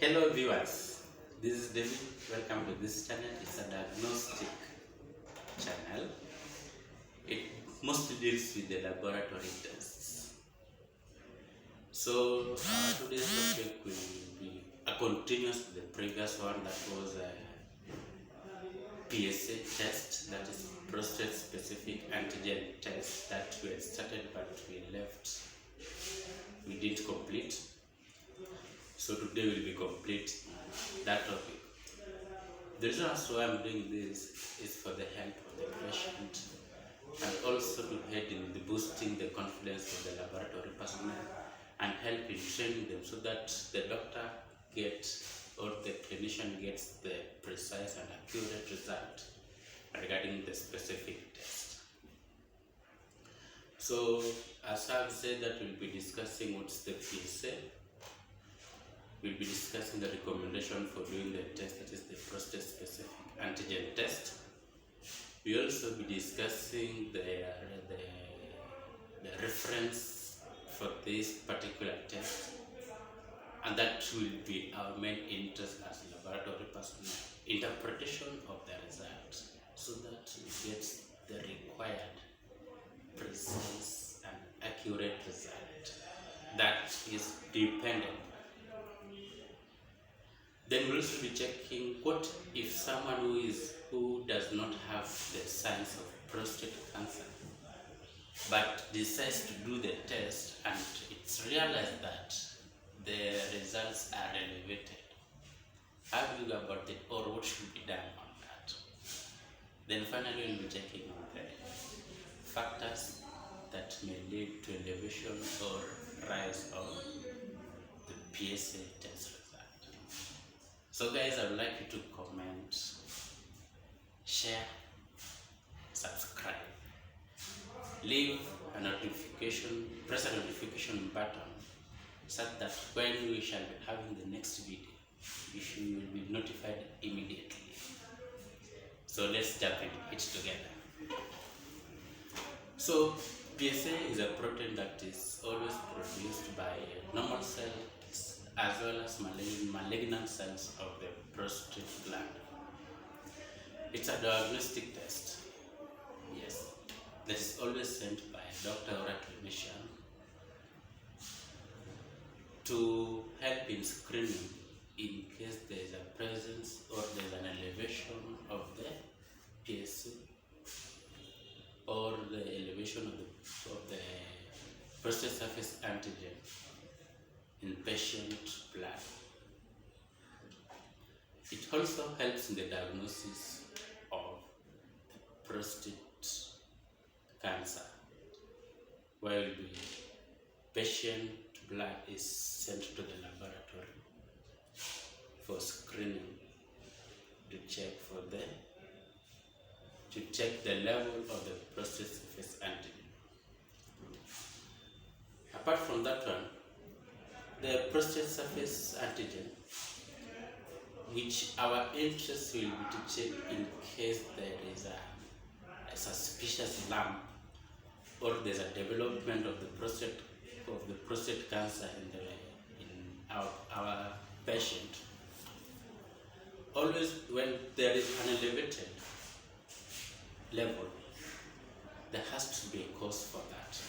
Hello viewers, this is David. Welcome to this channel. It's a diagnostic channel. It mostly deals with the laboratory tests. So today's topic will be a continuous to the previous one, that was a PSA test, that is prostate specific antigen test that we had started but we left. We didn't complete. So today will be complete that topic. The reason why I'm doing this is for the help of the patient and also to help in the boosting the confidence of the laboratory personnel and help in training them so that the doctor gets or the clinician gets the precise and accurate result regarding the specific test. So as I've said, that we'll be discussing what's the PSA. We'll be discussing the recommendation for doing the test, that is the prostate specific antigen test. We'll also be discussing the reference for this particular test, and that will be our main interest as laboratory personnel, interpretation of the result so that we get the required precise and accurate result that is dependent. Then we'll also be checking what if someone who does not have the signs of prostate cancer but decides to do the test and it's realized that the results are elevated. How do you go about it, or what should be done on that? Then finally we'll be checking on the factors that may lead to elevation or rise of the PSA test. So guys, I would like you to comment, share, subscribe, leave a notification, press a notification button so that when we shall be having the next video, you will be notified immediately. So let's jump into it together. So PSA is a protein that is always produced by normal cells as well as malignant cells of the prostate gland. It's a diagnostic test, yes, that is always sent by a doctor or a clinician to help in screening in case there is a presence or there is an elevation of the PSA or the elevation of the prostate surface antigen in patient blood. It also helps in the diagnosis of the prostate cancer, while the patient blood is sent to the laboratory for screening to check the level of the prostate surface antigen. Apart from that one, the prostate surface antigen, which our interest will be to check in case there is a suspicious lump or there's a development of the prostate cancer in our patient. Always when there is an elevated level, there has to be a cause for that.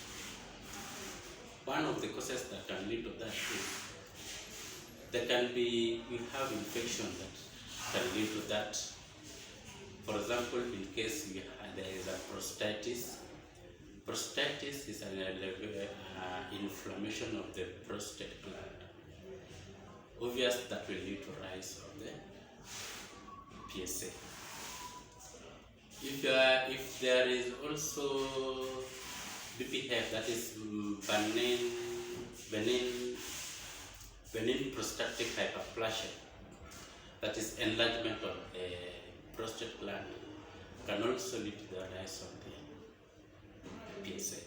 One of the causes that can lead to that is we have infection that can lead to that. For example, in case there is a prostatitis. Prostatitis is an inflammation of the prostate gland. Obviously, that will lead to rise of the PSA. If there is also BPH, that is benign prostatic hyperplasia, that is enlargement of the prostate gland, can also lead to the rise of the PSA.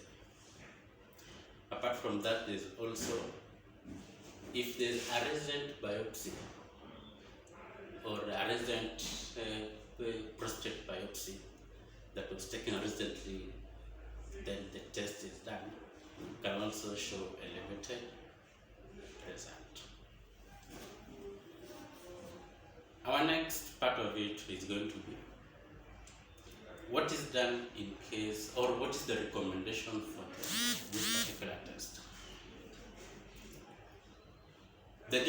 Apart from that, there is also, if there is a recent biopsy or a recent prostate biopsy that was taken recently, then the test is done, can also show elevated result. next part of it is going to be what is done in case, or what is the recommendation for this particular test. The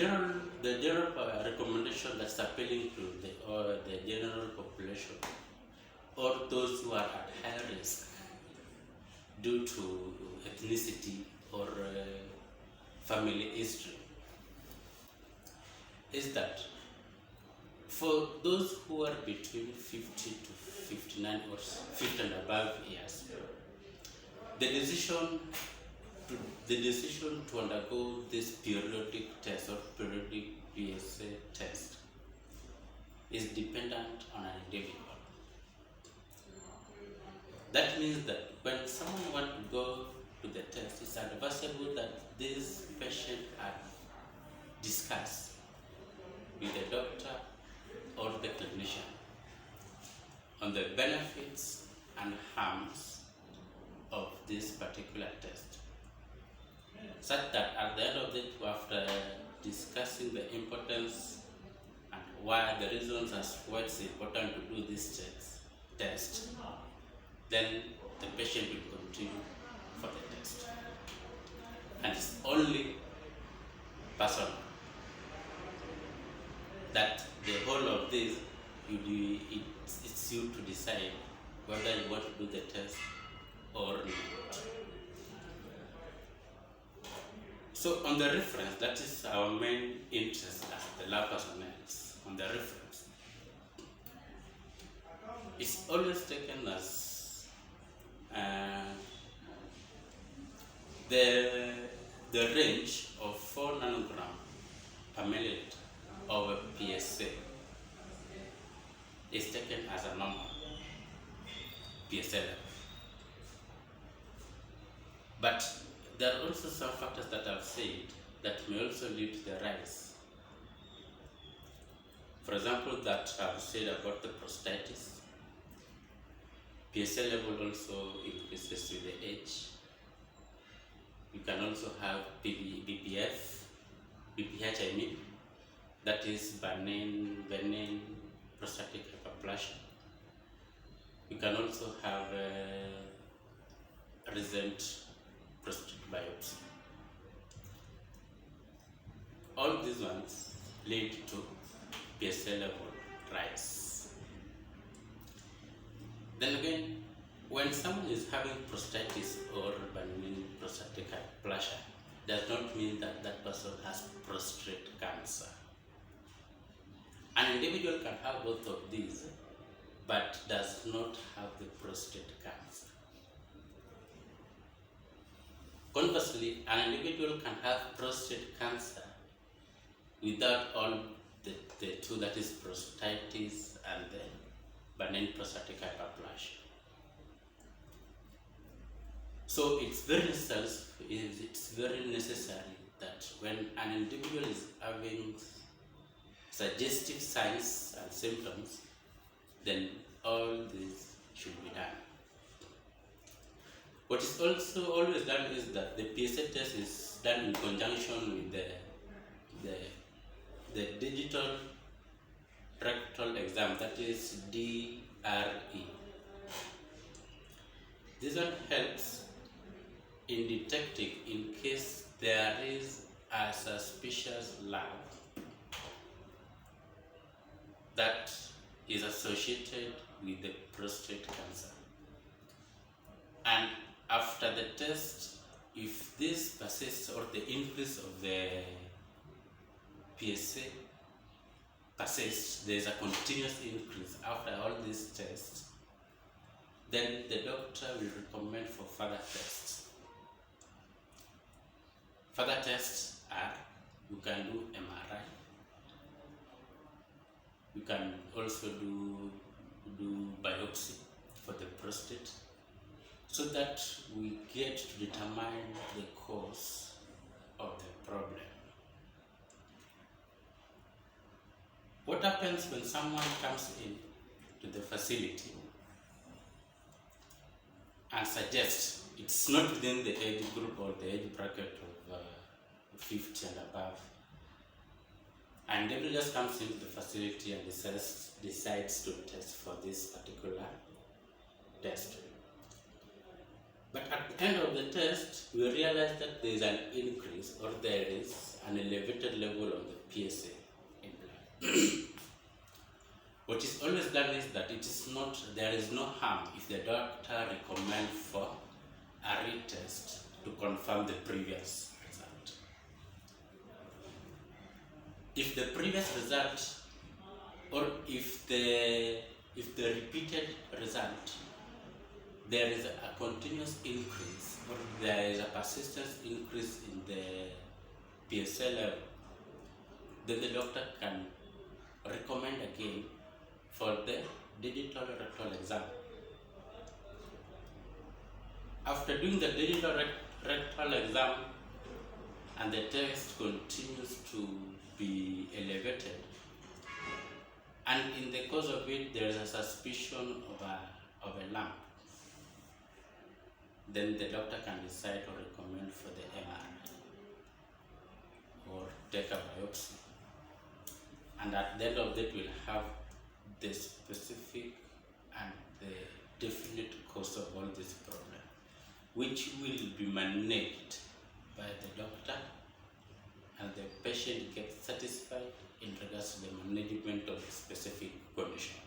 general recommendation that's appealing to the general population, or those who are at high risk due to ethnicity or family history, is that for those who are between 50 to 59 or 50 and above years, the decision to undergo this periodic test or periodic PSA test is dependent on an individual. That means that when someone wants to go to the test, it's advisable that this patient are discussed with the doctor or the clinician on the benefits and harms of this particular test, such that at the end of it, after discussing the importance and why the reasons as why it's important to do this test, then the patient will continue for the test. And it's only personal that the whole of this, it's you to decide whether you want to do the test or not. So on the reference, that is our main interest as the lab personnel, on the reference. It's always taken as the range of 4 nanogram per milliliter of a PSA is taken as a normal PSA level. But there are also some factors that I've said that may also lead to the rise. For example, that I've said about the prostatitis. PSA level also increases with the age. You can also have BPH, that is benign prostatic hyperplasia. You can also have recent prostate biopsy. All these ones lead to PSA level rise. Then again, when someone is having prostatitis or benign prostatic hyperplasia, does not mean that that person has prostate cancer. An individual can have both of these, but does not have the prostate cancer. Conversely, an individual can have prostate cancer without all the two, that is prostatitis and the benign prostatic hyperplasia. So it's very necessary that when an individual is having suggestive signs and symptoms, then all this should be done. What is also always done is that the PSA test is done in conjunction with the digital rectal exam, that is DRE. This one helps in detecting in case there is a suspicious lump that is associated with the prostate cancer. And after the test, if this persists or the increase of the PSA persists, there is a continuous increase after all these tests, then the doctor will recommend for further tests. Further tests are, you can do MRI, you can also do biopsy for the prostate, so that we get to determine the cause of the problem. What happens when someone comes in to the facility and suggests it's not within the age group or the age bracket of 50 and above, and the individual just comes into the facility and decides to test for this particular test. But at the end of the test, we realize that there is an increase, or there is an elevated level of the PSA in blood. What is always done is that there is no harm if the doctor recommends for a retest to confirm the previous result. If the previous result, or if the repeated result, there is a continuous increase, or there is a persistent increase in the PSA level, then the doctor can recommend again for the digital rectal exam. After doing the digital rectal exam and the test continues to be elevated, and in the course of it there is a suspicion of a lump, then the doctor can decide to recommend for the MRI or take a biopsy. And at the end of that, we'll have the specific and the definite cause of all this problem, which will be managed by the doctor, and the patient gets satisfied in regards to the management of the specific condition.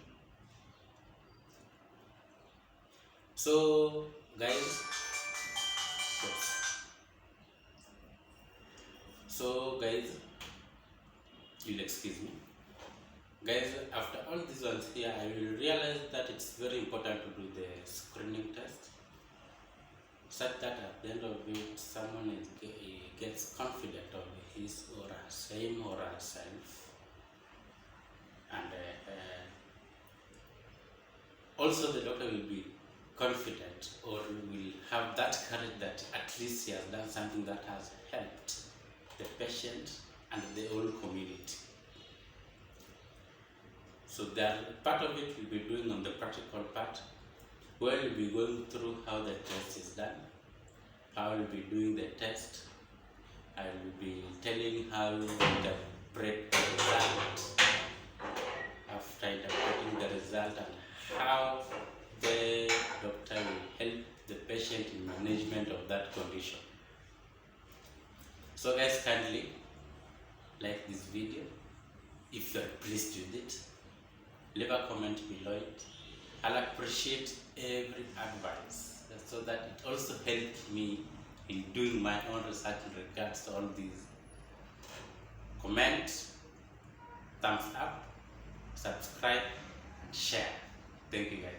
So, guys, you'll excuse me. Guys, after all these ones here, I will realize that it's very important to do the screening test, such that at the end of it, someone gets confident of his or him or herself, and also the doctor will be confident, or will have that courage that at least he has done something that has helped the patient and the whole community. So that part of it we'll be doing on the practical part, where we'll be going through how the test is done, how we'll be doing the test. I will be telling how to interpret the result after interpreting the result, and how the doctor will help the patient in management of that condition. So guys, kindly like this video. If you are pleased with it, leave a comment below it. I'll appreciate every advice, so that it also helps me in doing my own research in regards to all these. Comment, thumbs up, subscribe, and share. Thank you guys.